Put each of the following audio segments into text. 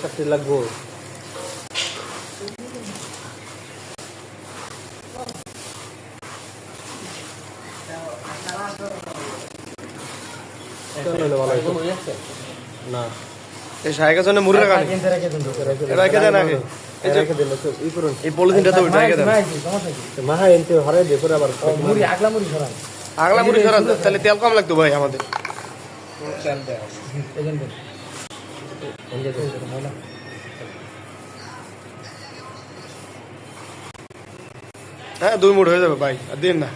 6-7টি লাগবো। না এই শাহের জন্য মুড়ি রাখা রেখে দেন আগে এই পলিথিনটা তো রেখে দেন মাহা এনতে হরাই দে পরে আবার মুড়ি আগলা মুড়ি সরান তাহলে তেল কম লাগতো ভাই আমাদের তেল দেয় এজেন্ট হ্যাঁ 2 মুঠ হয়ে যাবে ভাই আর দিন না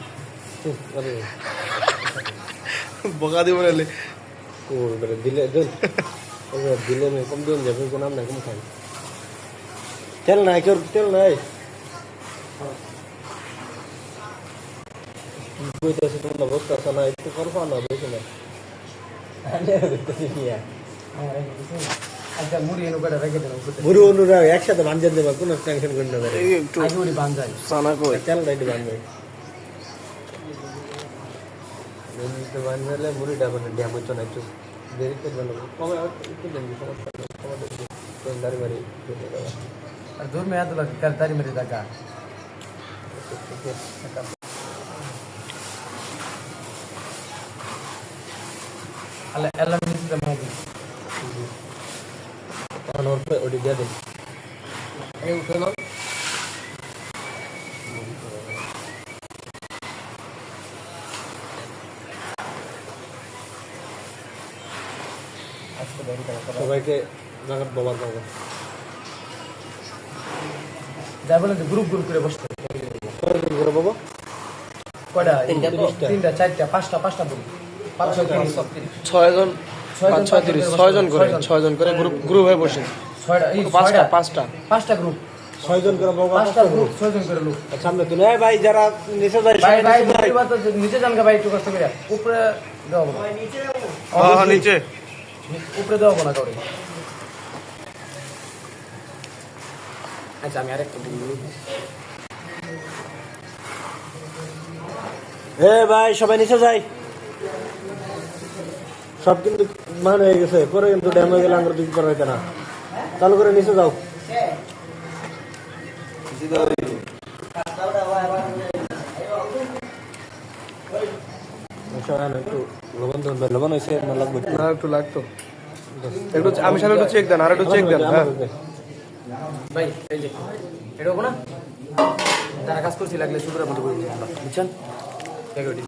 বকা দিব বলে দিলে দিলে কম দিন যাবে কোন নাম নাই কম খাই তেল নাই কেউ তেল নাই বইতেছে তোমরা বসতে আসা না একটু করবা না বেশি না মুড়ি অনুরা একসাথে বাঞ্জান দেবা কোনো টেনশন করেন না একটু মুড়ি বাঞ্জাই সানা কই তেল দাইতে বাঞ্জাই মুড়িতে বাঞ্জালে মুড়িটা মানে ড্যাম হইতো না একটু দেরি করবে না কবে একটু দেন সমস্যা নেই আমাদের তো দাঁড়ি মারি আর দূর में याद लग कर दाढ़ी मेरी लगा अल्लाह अल्लाह मिस दमागी और पे ओडी दे दे এই উঠে না সবাইকে জায়গা ব্যবহার করবো যাই বলেন গ্রুপ গ্রুপ করে বসতে করে বাবা কয়টা 3টা 4টা 5টা বলি 6 জন 6 জন করে গ্রুপ হয়ে বসে 5টা গ্রুপ 6 জন করে বাবা 5টা গ্রুপ 6 জন করে লোক সামনে তুলে ভাই যারা নিচে যায় ভাই নিচে যান ভাই একটু কষ্ট করে উপরে দাও ভাই নিচে হ্যাঁ নিচে উপরে দাও না করে আচ্ছা আমি আরেকটা দিই ভাই সবাই নিচে যাই সব কিন্তু মান হয়ে গেছে পরে কিন্তু ড্যাম হয়ে গেলে আমরা বিক্রি করা হইতে না চালু করে নিচে যাও একটু লবণ হয়েছে না লাগবে না একটু লাগতো একটু আমি সামনে একটু চেক দেন আর একটু চেক দেন হ্যাঁ ভাই এই যে এটা না যারা কাজ করছি লাগলে শুক্রের মতো করে বুঝছেন